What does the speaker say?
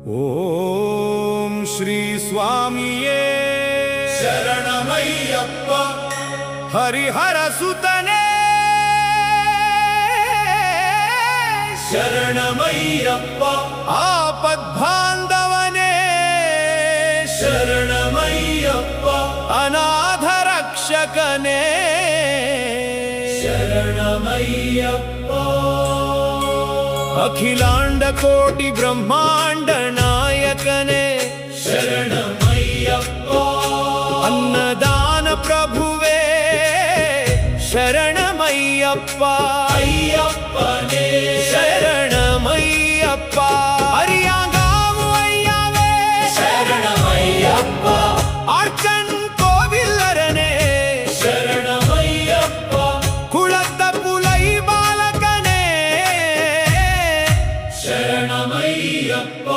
ಓಂ ಶ್ರೀ ಸ್ವಾಮಿಯೇ ಶರಣಮಯ್ಯಪ್ಪ ಹರಿಹರ ಸುತನೇ ಶರಣಮಯ್ಯಪ್ಪ ಆಪದ್ಬಾಂಧವನೇ ಶರಣಮಯ್ಯಪ್ಪ ಅನಾಥ ರಕ್ಷಕನೇ ಶರಣಮಯ್ಯಪ್ಪ ಅಖಿಲಾಂಡ ಕೋಟಿ ಬ್ರಹ್ಮಾಂಡ ನಾಯಕನೇ ಶರಣಮಯ್ಯಪ್ಪ ಅನ್ನದಾನ ಪ್ರಭುವೇ ಶರಣಮಯ್ಯಪ್ಪ ಅಯ್ಯಪ್ಪನೇ ಶರಣಮಯ್ಯಪ್ಪ ಅರಿಯಾಂಗಾವು ಅಯ್ಯವೇ ಶರಣಮಯ್ಯಪ್ಪ ಅರ್ಚನ್ ಕೋವಿಲ್ಲರನೇ ಶರಣಮಯ್ಯಪ್ಪ ಕುಳತ್ತ ಪುಲೈ ಬಾಲಕನೇ ಶರಣಮಯ್ಯಪ್ಪ